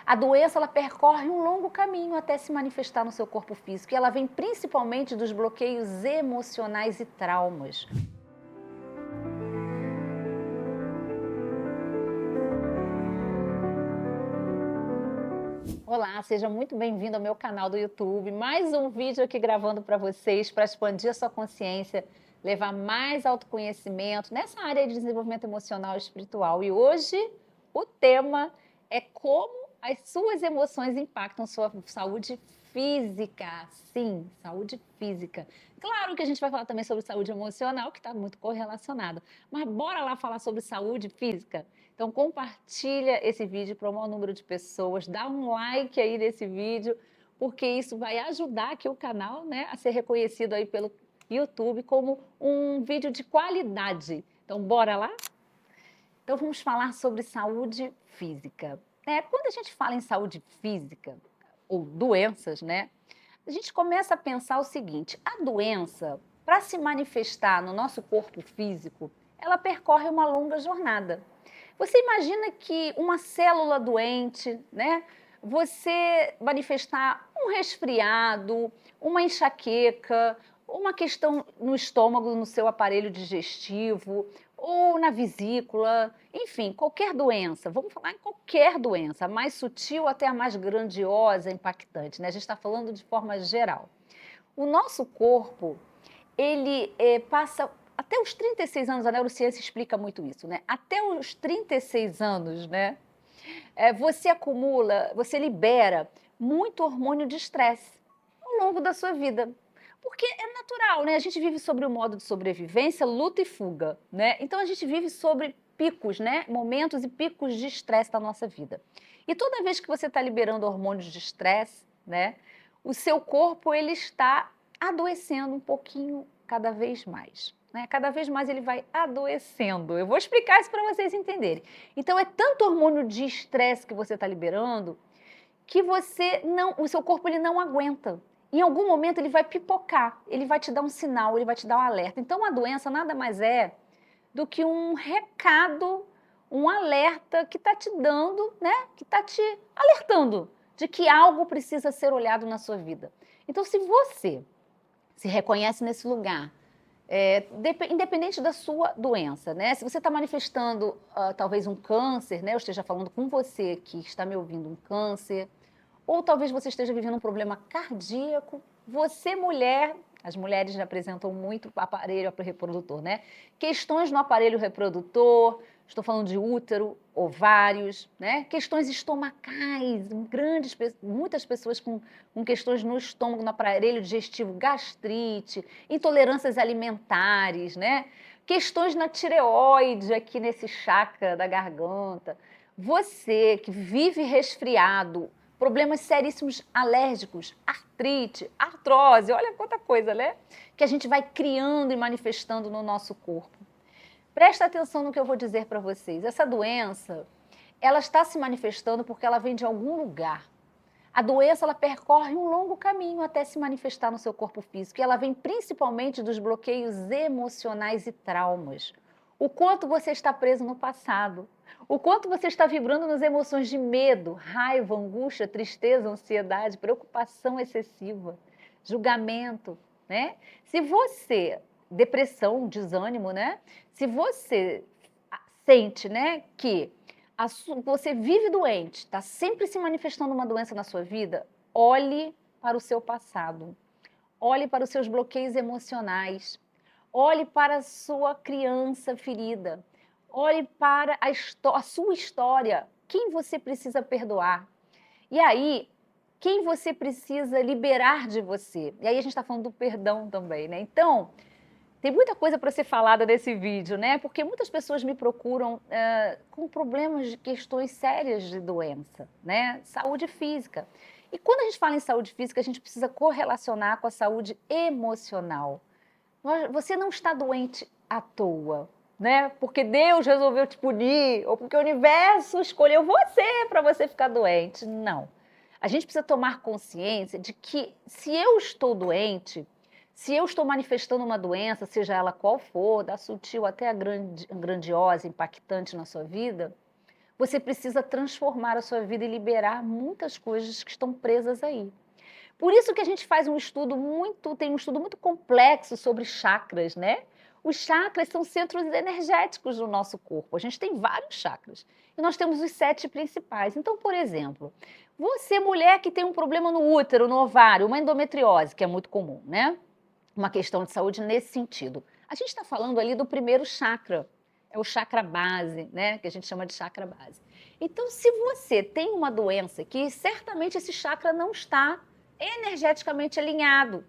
A doença ela percorre um longo caminho até se manifestar no seu corpo físico e ela vem principalmente dos bloqueios emocionais e traumas. Olá, seja muito bem-vindo ao meu canal do YouTube. Mais um vídeo aqui gravando para vocês para expandir a sua consciência, levar mais autoconhecimento nessa área de desenvolvimento emocional e espiritual. E hoje o tema é como as suas emoções impactam sua saúde física. Sim, saúde física. Claro que a gente vai falar também sobre saúde emocional, que está muito correlacionado. Mas bora lá falar sobre saúde física? Então compartilha esse vídeo para o maior número de pessoas, dá um like aí nesse vídeo, porque isso vai ajudar aqui o canal, né, a ser reconhecido aí pelo YouTube como um vídeo de qualidade. Então bora lá? Então vamos falar sobre saúde física. Quando a gente fala em saúde física ou doenças, né, a gente começa a pensar o seguinte: a doença, para se manifestar no nosso corpo físico, ela percorre uma longa jornada. Você imagina que uma célula doente, né, você manifestar um resfriado, uma enxaqueca, uma questão no estômago, no seu aparelho digestivo, ou na vesícula, enfim, qualquer doença, vamos falar em qualquer doença, a mais sutil até a mais grandiosa, impactante, né? A gente está falando de forma geral. O nosso corpo, ele passa até os 36 anos, a neurociência explica muito isso, né? Até os 36 anos, né? Você acumula, você libera muito hormônio de estresse ao longo da sua vida. Porque é natural, né? A gente vive sobre o modo de sobrevivência, luta e fuga, né? Então a gente vive sobre picos, né? Momentos e picos de estresse na nossa vida. E toda vez que você está liberando hormônios de estresse, né? O seu corpo ele está adoecendo um pouquinho cada vez mais. Né? Cada vez mais ele vai adoecendo. Eu vou explicar isso para vocês entenderem. Então é tanto hormônio de estresse que você está liberando que o seu corpo ele não aguenta. Em algum momento ele vai pipocar, ele vai te dar um sinal, ele vai te dar um alerta. Então a doença nada mais é do que um recado, um alerta que está te dando, né? Que está te alertando de que algo precisa ser olhado na sua vida. Então se você se reconhece nesse lugar, independente da sua doença, né? Se você está manifestando talvez um câncer, né? Eu esteja falando com você que está me ouvindo um câncer, ou talvez você esteja vivendo um problema cardíaco, você mulher, as mulheres apresentam muito aparelho reprodutor, né? Questões no aparelho reprodutor, estou falando de útero, ovários, né? Questões estomacais, muitas pessoas com questões no estômago, no aparelho digestivo, gastrite, intolerâncias alimentares, né? Questões na tireoide, aqui nesse chakra da garganta. Você que vive resfriado, problemas seríssimos alérgicos, artrite, artrose, olha quanta coisa, né? Que a gente vai criando e manifestando no nosso corpo. Presta atenção no que eu vou dizer para vocês. Essa doença, ela está se manifestando porque ela vem de algum lugar. A doença, ela percorre um longo caminho até se manifestar no seu corpo físico e ela vem principalmente dos bloqueios emocionais e traumas. O quanto você está preso no passado, o quanto você está vibrando nas emoções de medo, raiva, angústia, tristeza, ansiedade, preocupação excessiva, julgamento, né? Se você, depressão, desânimo, né? Se você sente, né, que você vive doente, está sempre se manifestando uma doença na sua vida, olhe para o seu passado, olhe para os seus bloqueios emocionais, olhe para a sua criança ferida, olhe para a sua história, quem você precisa perdoar. E aí, quem você precisa liberar de você. E aí a gente está falando do perdão também, né? Então, tem muita coisa para ser falada nesse vídeo, né? Porque muitas pessoas me procuram com problemas de questões sérias de doença, né? Saúde física. E quando a gente fala em saúde física, a gente precisa correlacionar com a saúde emocional. Você não está doente à toa, né? Porque Deus resolveu te punir, ou porque o universo escolheu você para você ficar doente. Não. A gente precisa tomar consciência de que se eu estou doente, se eu estou manifestando uma doença, seja ela qual for, da sutil até a grandiosa, impactante na sua vida, você precisa transformar a sua vida e liberar muitas coisas que estão presas aí. Por isso que a gente faz tem um estudo muito complexo sobre chakras, né? Os chakras são centros energéticos do nosso corpo. A gente tem vários chakras. E nós temos os 7 principais. Então, por exemplo, você, mulher que tem um problema no útero, no ovário, uma endometriose, que é muito comum, né? Uma questão de saúde nesse sentido. A gente está falando ali do primeiro chakra, é o chakra base, né? Que a gente chama de chakra base. Então, se você tem uma doença que certamente esse chakra não está energeticamente alinhado.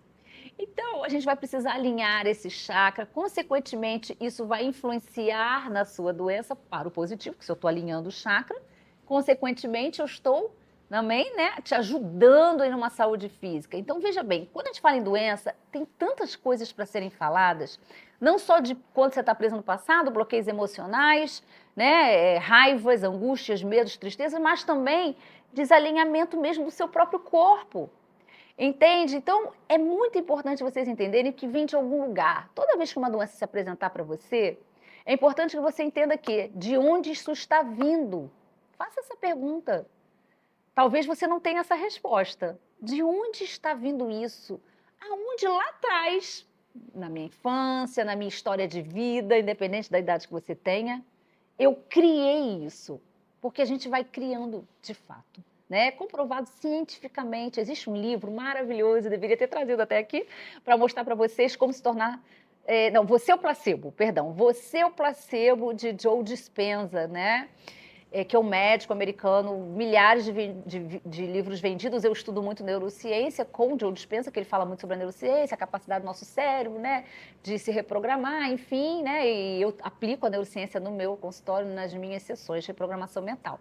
Então, a gente vai precisar alinhar esse chakra, consequentemente, isso vai influenciar na sua doença para o positivo, porque se eu estou alinhando o chakra, consequentemente, eu estou também, né, te ajudando em uma saúde física. Então, veja bem, quando a gente fala em doença, tem tantas coisas para serem faladas, não só de quando você está preso no passado, bloqueios emocionais, né, raivas, angústias, medos, tristezas, mas também desalinhamento mesmo do seu próprio corpo. Entende? Então, é muito importante vocês entenderem que vem de algum lugar. Toda vez que uma doença se apresentar para você, é importante que você entenda que de onde isso está vindo. Faça essa pergunta. Talvez você não tenha essa resposta. De onde está vindo isso? Aonde lá atrás, na minha infância, na minha história de vida, independente da idade que você tenha, eu criei isso. Porque a gente vai criando de fato. Né? Comprovado cientificamente. Existe um livro maravilhoso, eu deveria ter trazido até aqui, para mostrar para vocês como se tornar. Não, Você é o Placebo, perdão. Você é o Placebo, de Joe Dispenza, né? Que é um médico americano, milhares de livros vendidos. Eu estudo muito neurociência com o Joe Dispenza, que ele fala muito sobre a neurociência, a capacidade do nosso cérebro, né, de se reprogramar, enfim, né, e eu aplico a neurociência no meu consultório, nas minhas sessões de reprogramação mental.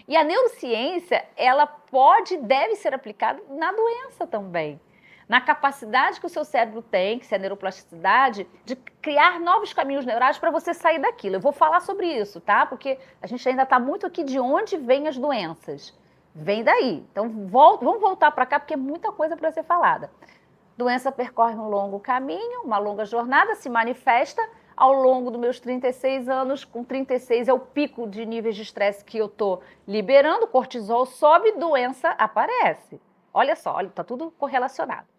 E a neurociência, ela pode e deve ser aplicada na doença também. Na capacidade que o seu cérebro tem, que é a neuroplasticidade, de criar novos caminhos neurais para você sair daquilo. Eu vou falar sobre isso, tá? Porque a gente ainda está muito aqui de onde vêm as doenças. Vem daí. Então, vamos voltar para cá, porque é muita coisa para ser falada. Doença percorre um longo caminho, uma longa jornada, se manifesta ao longo dos meus 36 anos. Com 36 é o pico de níveis de estresse que eu estou liberando, cortisol sobe, doença aparece. Olha só, está tudo correlacionado.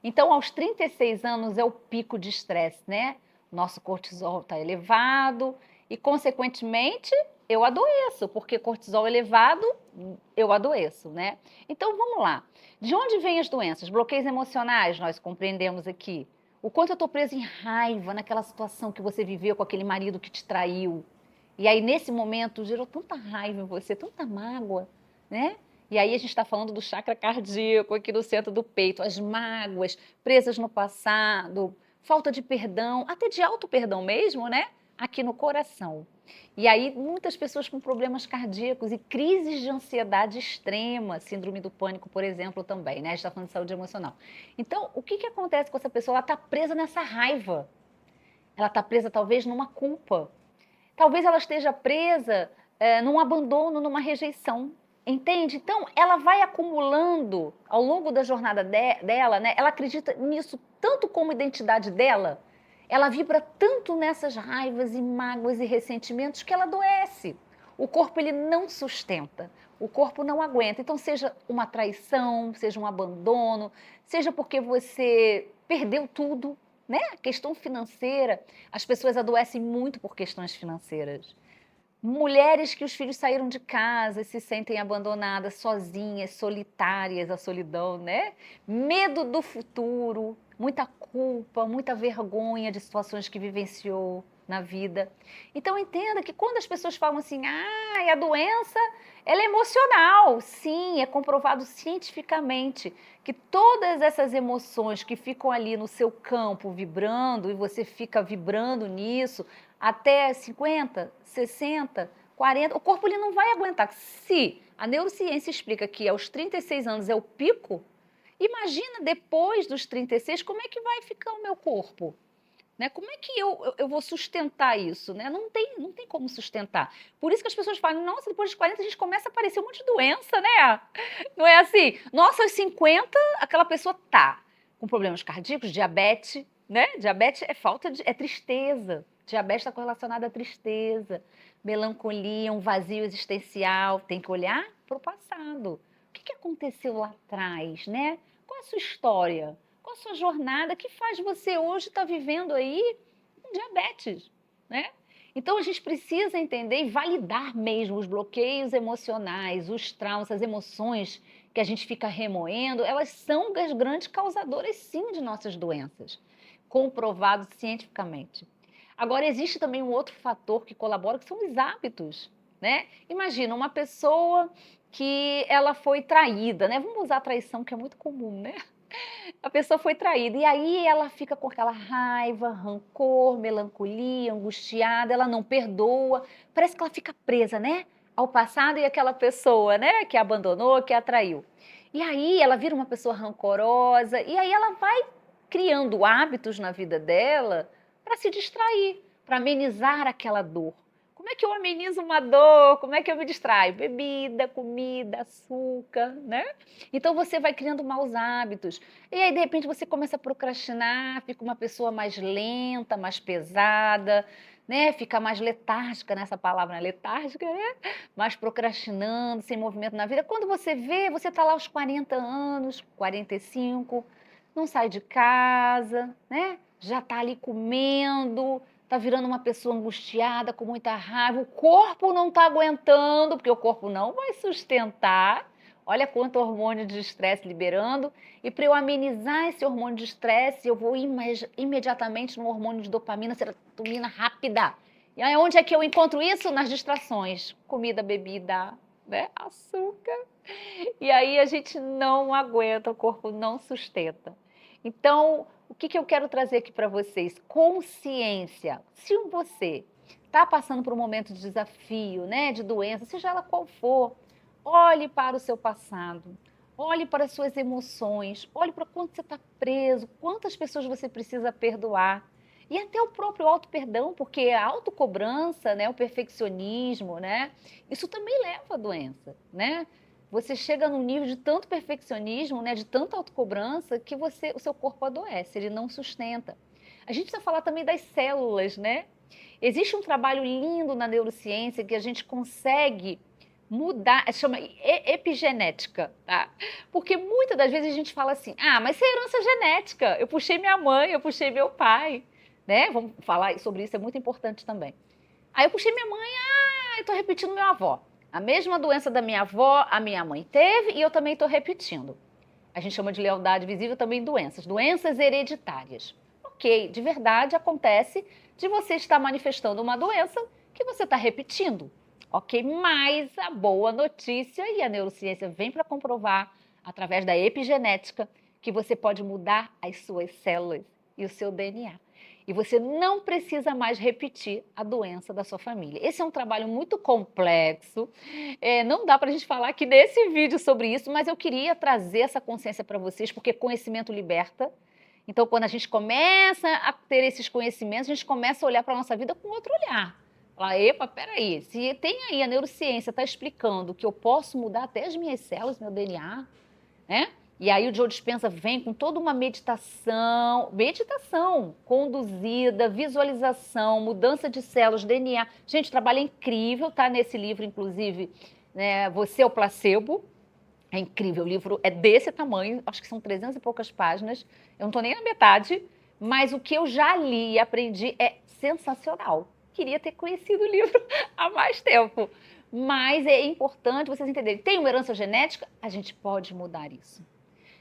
Então, aos 36 anos é o pico de estresse, né? Nosso cortisol está elevado e, consequentemente, eu adoeço, porque cortisol elevado, eu adoeço, né? Então, vamos lá. De onde vêm as doenças? Bloqueios emocionais, nós compreendemos aqui. O quanto eu estou preso em raiva naquela situação que você viveu com aquele marido que te traiu. E aí, nesse momento, gerou tanta raiva em você, tanta mágoa, né? E aí a gente está falando do chakra cardíaco aqui no centro do peito, as mágoas presas no passado, falta de perdão, até de auto-perdão mesmo, né? Aqui no coração. E aí muitas pessoas com problemas cardíacos e crises de ansiedade extrema, síndrome do pânico, por exemplo, também, né? A gente está falando de saúde emocional. Então, o que acontece com essa pessoa? Ela está presa nessa raiva. Ela está presa talvez numa culpa. Talvez ela esteja presa num abandono, numa rejeição. Entende? Então, ela vai acumulando ao longo da jornada dela, né? Ela acredita nisso tanto como identidade dela, ela vibra tanto nessas raivas e mágoas e ressentimentos que ela adoece. O corpo, ele não sustenta, o corpo não aguenta. Então, seja uma traição, seja um abandono, seja porque você perdeu tudo, né? A questão financeira, as pessoas adoecem muito por questões financeiras. Mulheres que os filhos saíram de casa e se sentem abandonadas, sozinhas, solitárias, a solidão, né? Medo do futuro, muita culpa, muita vergonha de situações que vivenciou na vida. Então entenda que quando as pessoas falam assim, a doença, ela é emocional. Sim, é comprovado cientificamente que todas essas emoções que ficam ali no seu campo vibrando e você fica vibrando nisso, até 50, 60, 40, o corpo ele não vai aguentar. Se a neurociência explica que aos 36 anos é o pico, imagina depois dos 36 como é que vai ficar o meu corpo. Né? Como é que eu vou sustentar isso? Né? Não tem como sustentar. Por isso que as pessoas falam, nossa, depois dos 40 a gente começa a aparecer um monte de doença, né? Não é assim? Nossa, aos 50 aquela pessoa tá com problemas cardíacos, diabetes, né? Diabetes é tristeza. Diabetes está correlacionada à tristeza. melancolia, um vazio existencial. Tem que olhar para o passado. O que aconteceu lá atrás, né? Qual é a sua história? Qual a sua jornada que faz você hoje estar vivendo aí com diabetes, né? Então a gente precisa entender e validar mesmo os bloqueios emocionais, os traumas, as emoções que a gente fica remoendo, elas são as grandes causadoras, sim, de nossas doenças, comprovado cientificamente. Agora, existe também um outro fator que colabora, que são os hábitos, né? Imagina uma pessoa que ela foi traída, né? Vamos usar a traição, que é muito comum, né? A pessoa foi traída e aí ela fica com aquela raiva, rancor, melancolia, angustiada, ela não perdoa, parece que ela fica presa, né? Ao passado e àquela pessoa, né? Que a abandonou, que a traiu. E aí ela vira uma pessoa rancorosa e aí ela vai criando hábitos na vida dela para se distrair, para amenizar aquela dor. Como é que eu amenizo uma dor? Como é que eu me distraio? Bebida, comida, açúcar, né? Então você vai criando maus hábitos. E aí, de repente, você começa a procrastinar, fica uma pessoa mais lenta, mais pesada, né? Fica mais letárgica nessa palavra, né? Letárgica, né? Mais procrastinando, sem movimento na vida. Quando você vê, você está lá aos 40 anos, 45, não sai de casa, né? Já está ali comendo, está virando uma pessoa angustiada, com muita raiva. O corpo não está aguentando, porque o corpo não vai sustentar. Olha quanto hormônio de estresse liberando. E para eu amenizar esse hormônio de estresse, eu vou imediatamente no hormônio de dopamina, serotonina rápida. E aí, onde é que eu encontro isso? Nas distrações. Comida, bebida, né? Açúcar. E aí a gente não aguenta, o corpo não sustenta. Então, o que eu quero trazer aqui para vocês? Consciência. Se você está passando por um momento de desafio, né, de doença, seja ela qual for, olhe para o seu passado, olhe para as suas emoções, olhe para quanto você está preso, quantas pessoas você precisa perdoar. E até o próprio auto-perdão, porque a autocobrança, né, o perfeccionismo, né, isso também leva à doença, né? Você chega num nível de tanto perfeccionismo, né, de tanta autocobrança, que o seu corpo adoece, ele não sustenta. A gente precisa falar também das células, né? Existe um trabalho lindo na neurociência que a gente consegue mudar, chama epigenética, tá? Porque muitas das vezes a gente fala assim, mas isso é herança genética, eu puxei minha mãe, eu puxei meu pai, né? Vamos falar sobre isso, é muito importante também. Aí eu puxei minha mãe, eu estou repetindo minha avó. A mesma doença da minha avó, a minha mãe teve e eu também estou repetindo. A gente chama de lealdade visível também doenças, doenças hereditárias. Ok, de verdade acontece de você estar manifestando uma doença que você está repetindo. Ok, mas a boa notícia, e a neurociência vem para comprovar, através da epigenética, que você pode mudar as suas células e o seu DNA. E você não precisa mais repetir a doença da sua família. Esse é um trabalho muito complexo. Não dá para a gente falar aqui nesse vídeo sobre isso, mas eu queria trazer essa consciência para vocês, porque conhecimento liberta. Então, quando a gente começa a ter esses conhecimentos, a gente começa a olhar para a nossa vida com outro olhar. Falar, epa, peraí, se tem aí a neurociência está explicando que eu posso mudar até as minhas células, meu DNA, né? E aí o Joe Dispenza vem com toda uma meditação conduzida, visualização, mudança de células, DNA. Gente, o trabalho é incrível, tá nesse livro, inclusive, né, Você é o Placebo. É incrível, o livro é desse tamanho, acho que são 300 e poucas páginas. Eu não estou nem na metade, mas o que eu já li e aprendi é sensacional. Queria ter conhecido o livro há mais tempo. Mas é importante vocês entenderem. Tem uma herança genética? A gente pode mudar isso.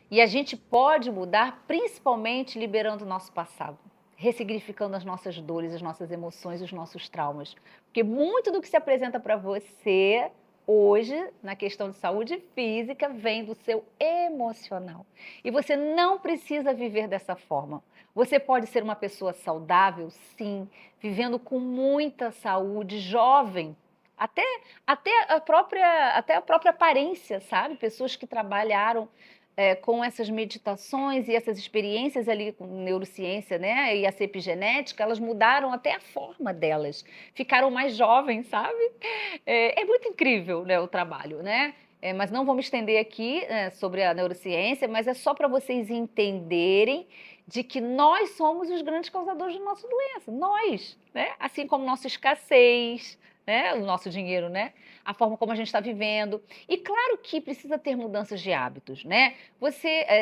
E a gente pode mudar principalmente liberando o nosso passado, ressignificando as nossas dores, as nossas emoções, os nossos traumas. Porque muito do que se apresenta para você hoje, na questão de saúde física, vem do seu emocional. E você não precisa viver dessa forma. Você pode ser uma pessoa saudável, sim, vivendo com muita saúde, jovem, até a própria aparência, sabe? Pessoas que trabalharam com essas meditações e essas experiências ali com neurociência, né, e a epigenética, elas mudaram até a forma delas, ficaram mais jovens, sabe? É muito incrível, né, o trabalho, né? Mas não vou me estender aqui sobre a neurociência, mas é só para vocês entenderem de que nós somos os grandes causadores da nossa doença, nós, né? Assim como nossa escassez, né, o nosso dinheiro, né, a forma como a gente está vivendo. E claro que precisa ter mudanças de hábitos, né.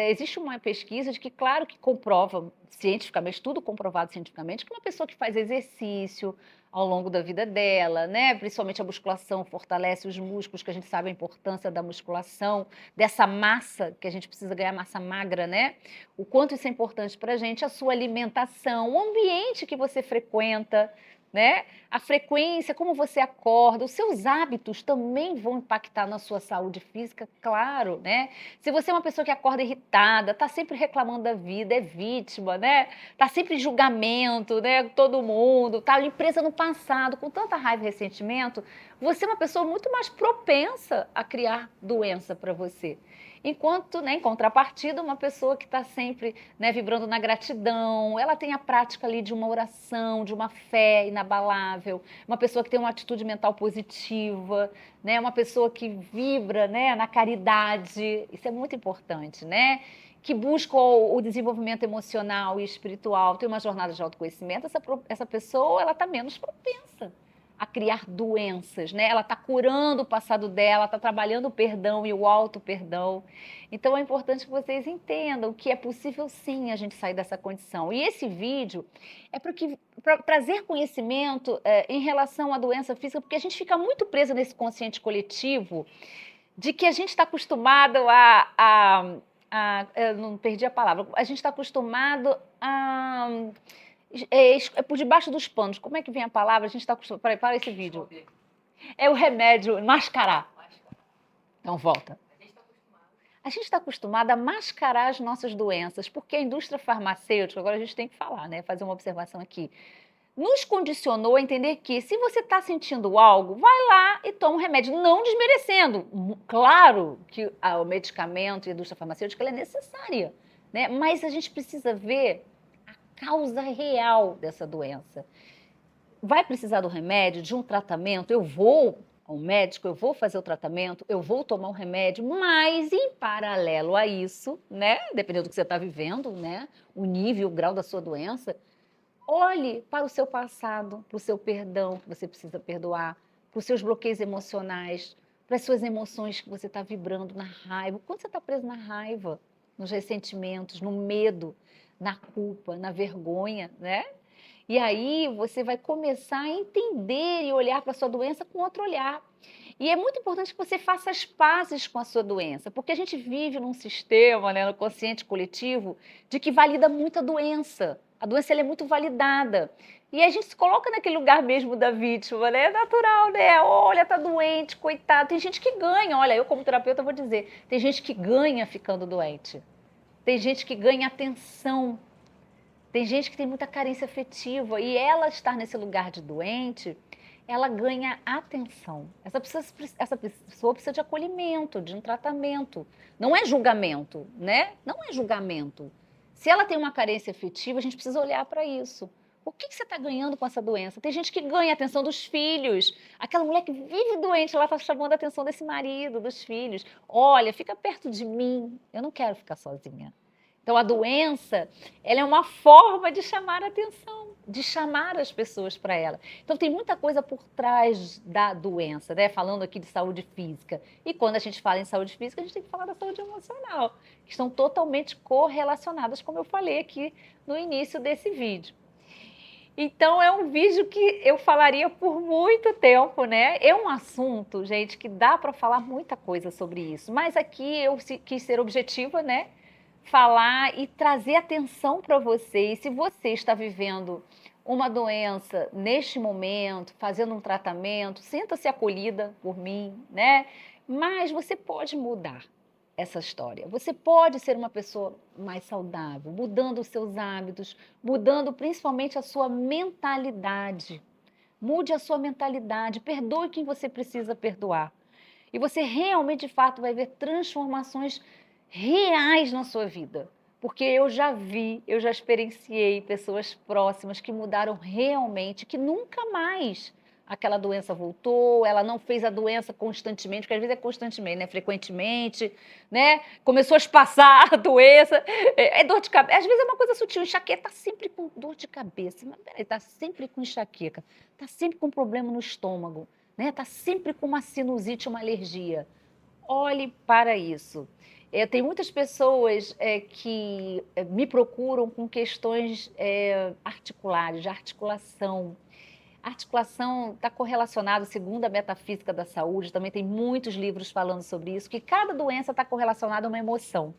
Existe uma pesquisa de que claro que comprova cientificamente, tudo comprovado cientificamente, que uma pessoa que faz exercício ao longo da vida dela, né, principalmente a musculação fortalece os músculos, que a gente sabe a importância da musculação, dessa massa que a gente precisa ganhar, massa magra, né, o quanto isso é importante para a gente, a sua alimentação, o ambiente que você frequenta, né, a frequência, como você acorda, os seus hábitos também vão impactar na sua saúde física, claro, né. Se você é uma pessoa que acorda irritada, está sempre reclamando da vida, é vítima, né, está sempre em julgamento, né, todo mundo, está ali presa no passado, com tanta raiva e ressentimento, você é uma pessoa muito mais propensa a criar doença para você. Enquanto, né, em contrapartida, uma pessoa que está sempre, né, vibrando na gratidão, ela tem a prática ali de uma oração, de uma fé inabalável, uma pessoa que tem uma atitude mental positiva, né, uma pessoa que vibra, né, na caridade, isso é muito importante, né? Que busca o desenvolvimento emocional e espiritual, tem uma jornada de autoconhecimento, essa pessoa ela está menos propensa a criar doenças, né? Ela está curando o passado dela, está trabalhando o perdão e o auto-perdão. Então é importante que vocês entendam que é possível sim a gente sair dessa condição. E esse vídeo é para trazer conhecimento em relação à doença física, porque a gente fica muito presa nesse consciente coletivo de que a gente está acostumado eu não perdi a palavra, a gente está acostumado a é por debaixo dos panos. Como é que vem a palavra? A gente está acostumado. Peraí, para esse vídeo. É o remédio, mascarar. Então, volta. A gente está acostumado a mascarar as nossas doenças, porque a indústria farmacêutica, agora a gente tem que falar, né? Fazer uma observação aqui. Nos condicionou a entender que se você está sentindo algo, vai lá e toma um remédio, não desmerecendo. Claro que o medicamento e a indústria farmacêutica ela é necessária, né? Mas a gente precisa ver causa real dessa doença. Vai precisar do remédio, de um tratamento, eu vou ao médico, eu vou fazer o tratamento, eu vou tomar o remédio, mas em paralelo a isso, né, dependendo do que você está vivendo, né, o nível, o grau da sua doença, olhe para o seu passado, para o seu perdão que você precisa perdoar, para os seus bloqueios emocionais, para as suas emoções que você está vibrando na raiva. Quando você está preso na raiva, nos ressentimentos, no medo, na culpa, na vergonha, né? E aí você vai começar a entender e olhar para a sua doença com outro olhar. E é muito importante que você faça as pazes com a sua doença, porque a gente vive num sistema, né, no consciente coletivo, de que valida muito a doença. A doença ela é muito validada. E a gente se coloca naquele lugar mesmo da vítima, né? É natural, né? Olha, tá doente, coitado. Tem gente que ganha, olha, eu como terapeuta vou dizer, tem gente que ganha ficando doente. Tem gente que ganha atenção. Tem gente que tem muita carência afetiva e ela estar nesse lugar de doente, ela ganha atenção. Essa pessoa precisa de acolhimento, de um tratamento. Não é julgamento, né? Não é julgamento. Se ela tem uma carência afetiva, a gente precisa olhar para isso. O que você está ganhando com essa doença? Tem gente que ganha a atenção dos filhos. Aquela mulher que vive doente, ela está chamando a atenção desse marido, dos filhos. Olha, fica perto de mim. Eu não quero ficar sozinha. Então, a doença, ela é uma forma de chamar a atenção, de chamar as pessoas para ela. Então, tem muita coisa por trás da doença, né? Falando aqui de saúde física. E quando a gente fala em saúde física, a gente tem que falar da saúde emocional, que estão totalmente correlacionadas, como eu falei aqui no início desse vídeo. Então, é um vídeo que eu falaria por muito tempo, né? É um assunto, gente, que dá para falar muita coisa sobre isso. Mas aqui eu quis ser objetiva, né? Falar e trazer atenção para você. E se você está vivendo uma doença neste momento, fazendo um tratamento, sinta-se acolhida por mim, né? Mas você pode mudar essa história. Você pode ser uma pessoa mais saudável, mudando os seus hábitos, mudando principalmente a sua mentalidade. Mude a sua mentalidade, perdoe quem você precisa perdoar. E você realmente, de fato, vai ver transformações reais na sua vida. Porque eu já vi, eu já experienciei pessoas próximas que mudaram realmente, que nunca mais aquela doença voltou, ela não fez a doença constantemente, porque às vezes é constantemente, né? Frequentemente, né? Começou a espaçar a doença, é dor de cabeça. Às vezes é uma coisa sutil, enxaqueca, tá sempre com dor de cabeça. Mas peraí, tá sempre com enxaqueca, tá sempre com problema no estômago, né? Tá sempre com uma sinusite, uma alergia. Olhe para isso. Tem muitas pessoas que me procuram com questões articulares, de articulação. A articulação está correlacionada, segundo a metafísica da saúde, também tem muitos livros falando sobre isso, que cada doença está correlacionada a uma emoção.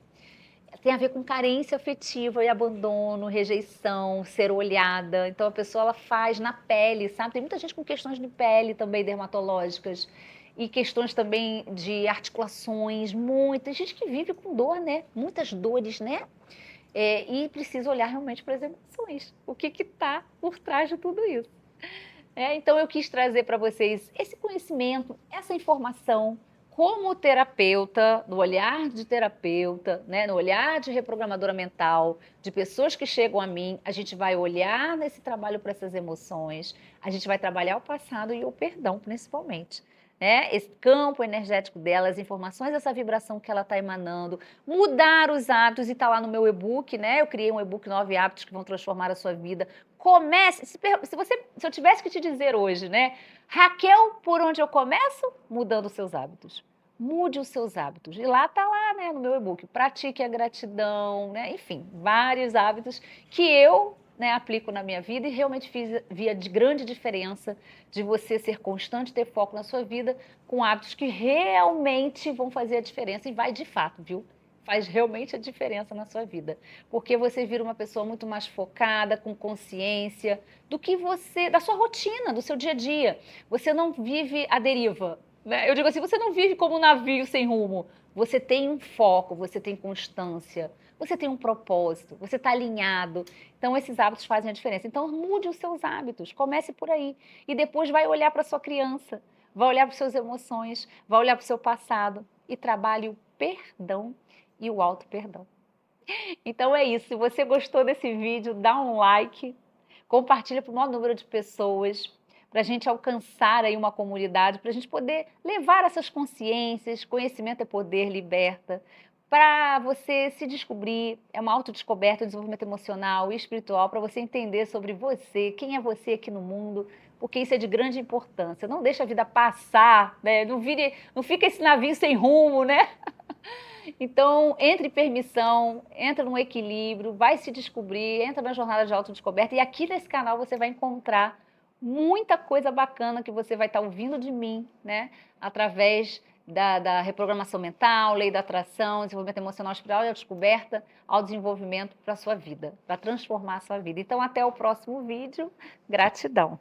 Tem a ver com carência afetiva e abandono, rejeição, ser olhada. Então a pessoa ela faz na pele, sabe? Tem muita gente com questões de pele também dermatológicas e questões também de articulações, muita gente que vive com dor, né? Muitas dores, né? E precisa olhar realmente para as emoções. O que está por trás de tudo isso? Então eu quis trazer para vocês esse conhecimento, essa informação, como terapeuta, no olhar de terapeuta, né, no olhar de reprogramadora mental, de pessoas que chegam a mim, a gente vai olhar nesse trabalho para essas emoções, a gente vai trabalhar o passado e o perdão, principalmente. Né? Esse campo energético dela, as informações, essa vibração que ela está emanando, mudar os hábitos, e está lá no meu e-book, né? Eu criei um e-book 9 hábitos que vão transformar a sua vida. Comece, se eu tivesse que te dizer hoje, né? Raquel, por onde eu começo? Mudando os seus hábitos. Mude os seus hábitos. E lá está lá, né, no meu e-book. Pratique a gratidão, né? Enfim, vários hábitos que eu, né, aplico na minha vida e realmente via de grande diferença de você ser constante, ter foco na sua vida com hábitos que realmente vão fazer a diferença e vai de fato, viu? Faz realmente a diferença na sua vida, porque você vira uma pessoa muito mais focada, com consciência do que você, da sua rotina, do seu dia a dia. Você não vive à deriva, né? Eu digo assim, você não vive como um navio sem rumo. Você tem um foco, você tem constância, você tem um propósito, você está alinhado. Então, esses hábitos fazem a diferença. Então, mude os seus hábitos, comece por aí. E depois vai olhar para a sua criança, vai olhar para as suas emoções, vai olhar para o seu passado e trabalhe o perdão e o auto-perdão. Então é isso. Se você gostou desse vídeo, dá um like, compartilha para o maior número de pessoas, para a gente alcançar aí uma comunidade, para a gente poder levar essas consciências, conhecimento é poder, liberta, para você se descobrir, é uma autodescoberta, um desenvolvimento emocional e espiritual, para você entender sobre você, quem é você aqui no mundo, porque isso é de grande importância. Não deixa a vida passar, né? Não fica esse navio sem rumo, né? Então, entre em permissão, entra num equilíbrio, vai se descobrir, entra na jornada de autodescoberta e aqui nesse canal você vai encontrar muita coisa bacana que você vai estar ouvindo de mim, né? Através da reprogramação mental, lei da atração, desenvolvimento emocional, espiritual e a descoberta ao desenvolvimento para a sua vida, para transformar a sua vida. Então, até o próximo vídeo. Gratidão.